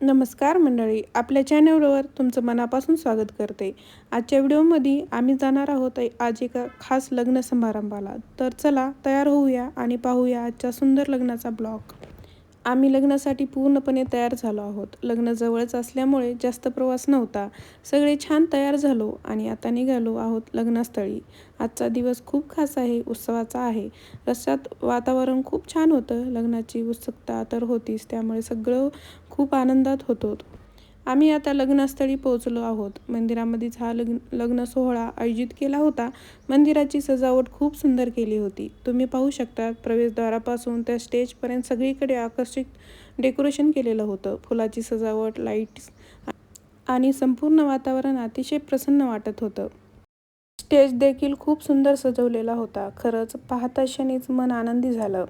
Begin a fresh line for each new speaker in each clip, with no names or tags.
नमस्कार मंडळी, आपल्या चॅनलवर तुमचं मनापासून स्वागत करते. आजच्या व्हिडिओमध्ये आम्ही जाणार आहोत आज एका खास लग्न समारंभाला. तर चला तयार होऊया आणि पाहूया आजच्या सुंदर लग्नाचा ब्लॉग. आम्ही लग्नासाठी पूर्णपणे तयार झालो आहोत. लग्न जवळच असल्यामुळे जास्त प्रवास नव्हता. सगळे छान तयार झालो आणि आता निघालो आहोत लग्नस्थळी. आजचा दिवस खूप खास आहे, उत्सवाचा आहे. रस्त्यात वातावरण खूप छान होतं. लग्नाची उत्सुकता तर होतीच, त्यामुळे सगळं खूप आनंदात होतो. आम्ही आता लग्नस्थळी पोहोचलो आहोत. मंदिरामध्येच हा लग्न सोहळा आयोजित केला होता. मंदिराची सजावट खूप सुंदर केली होती. तुम्ही पाहू शकता, प्रवेशद्वारापासून त्या स्टेजपर्यंत सगळीकडे आकर्षक डेकोरेशन केलेलं होतं. फुलाची सजावट, लाईट्स आणि संपूर्ण वातावरण अतिशय प्रसन्न वाटत होतं. स्टेज देखील खूप सुंदर सजवलेला होता. खरंच पाहता क्षणीच मन आनंदी झालं.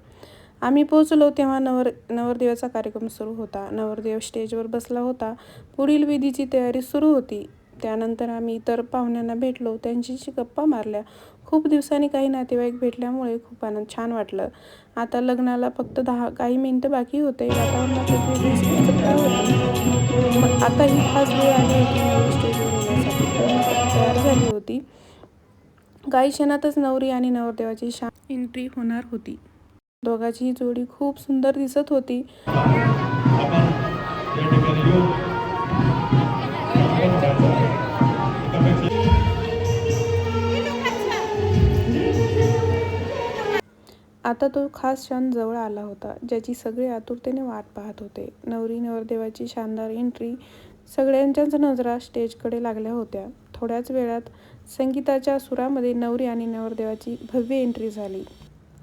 आम्ही पोहोचलो तेव्हा नवरदेवाचा कार्यक्रम सुरू होता. नवरदेव स्टेजवर बसला होता. पुढील विधीची तयारी सुरू होती. त्यानंतर आम्ही इतर पाहुण्यांना भेटलो, त्यांच्याशी गप्पा मारल्या. खूप दिवसांनी काही नातेवाईक भेटल्यामुळे खूप छान वाटलं. आता लग्नाला फक्त काही मिनिटं बाकी होते. वातावरणात एक वेगळीच उत्सुकता होती. मग आता ही खास वेळ आली होती. नवरी स्टेजवर येण्यासाठी पूर्णपणे तयार झाली होती. काही क्षणातच नवरी आणि नवरदेवाची शान एंट्री होणार होती. दोघांची जोडी खूप सुंदर दिसत होती. आता तो खास क्षण जवळ आला होता, ज्याची सगळे आतुरतेने वाट पाहत होते. नवरी नवरदेवाची शानदार एंट्री. सगळ्यांच्याच नजरा स्टेजकडे लागल्या होत्या. थोड्याच वेळात संगीताच्या सुरामध्ये नवरी आणि नवरदेवाची भव्य एंट्री झाली.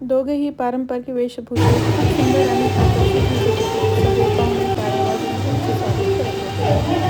दोघेही पारंपरिक वेशभूषेत खूप सुंदर आणि आकर्षक दिसत होते. सगळे पाहुणे टाळ्या वाजवून त्यांचे स्वागत करत होते.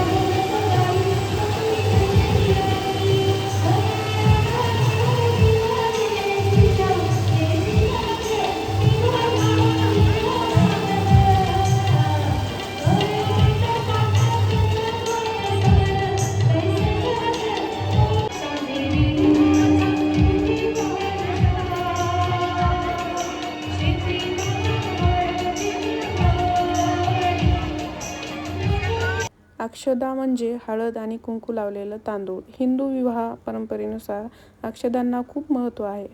अक्षदा म्हणजे हळद आणि कुंकू लावलेलं तांदूळ. हिंदू विवाह परंपरेनुसार अक्षदांना खूप महत्त्व आहे.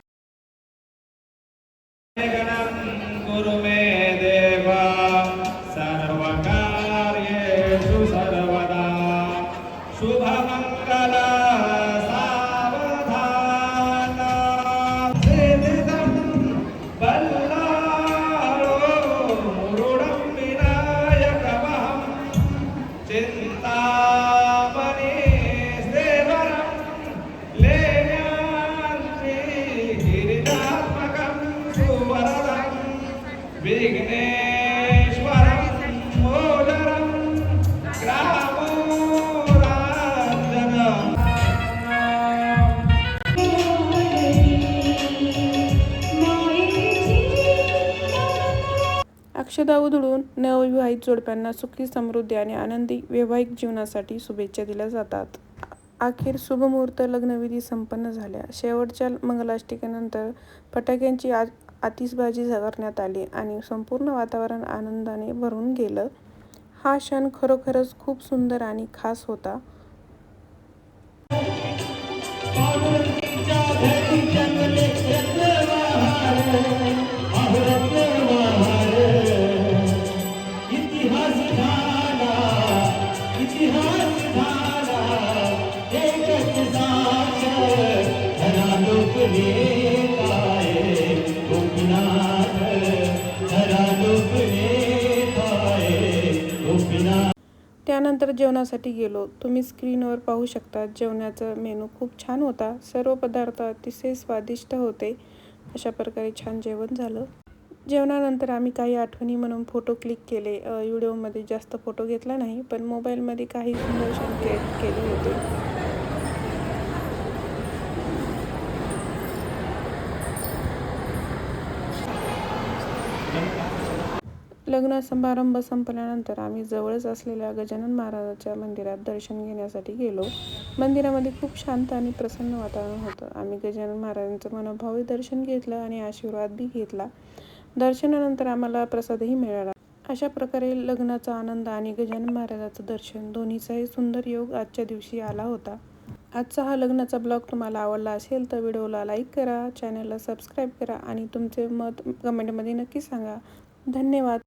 अक्षदा उधळून नवविवाहित जोडप्यांना सुखी, समृद्धी आणि आनंदी वैवाहिक जीवनासाठी शुभेच्छा दिल्या जातात. अखेर शुभमुहूर्त लग्नविधी संपन्न झाल्या. शेवटच्या मंगलाष्टकेनंतर फटाक्यांची आतिषबाजी करण्यात आली आणि संपूर्ण वातावरण आनंदाने भरून गेलं. हा क्षण खरोखरच खूप सुंदर आणि खास होता. त्यानंतर जेवणासाठी गेलो. तुम्ही स्क्रीनवर पाहू शकता. जेवणाचा मेनू खूप छान होता. सर्व पदार्थ अतिशय स्वादिष्ट होते. अशा प्रकारे छान जेवण झालं. जेवणानंतर आम्ही काही आठवणी म्हणून फोटो क्लिक केले. व्हिडिओमध्ये जास्त फोटो घेतला नाही, पण मोबाईलमध्ये काही सुंदर क्षण क्रिएट केले होते. लग्न समारंभ संपल्यानंतर आम्ही जवळच असलेल्या गजानन महाराजांच्या मंदिरात दर्शन घेण्यासाठी गेलो. मंदिरामध्ये खूप शांत आणि प्रसन्न वातावरण होतं. आम्ही गजानन महाराजांचं मनोभावे दर्शन घेतलं आणि आशीर्वाद बी घेतला. दर्शनानंतर आम्हाला प्रसादही मिळाला अशा प्रकारे लग्नाचा आनंद आणि गजानन महाराजाचं दर्शन दोन्हीचाही सुंदर योग आजच्या दिवशी आला होता. आजचा हा लग्नाचा ब्लॉग तुम्हाला आवडला असेल तर व्हिडिओला लाईक करा, चॅनलला सबस्क्राईब करा आणि तुमचे मत कमेंटमध्ये नक्की सांगा. धन्यवाद.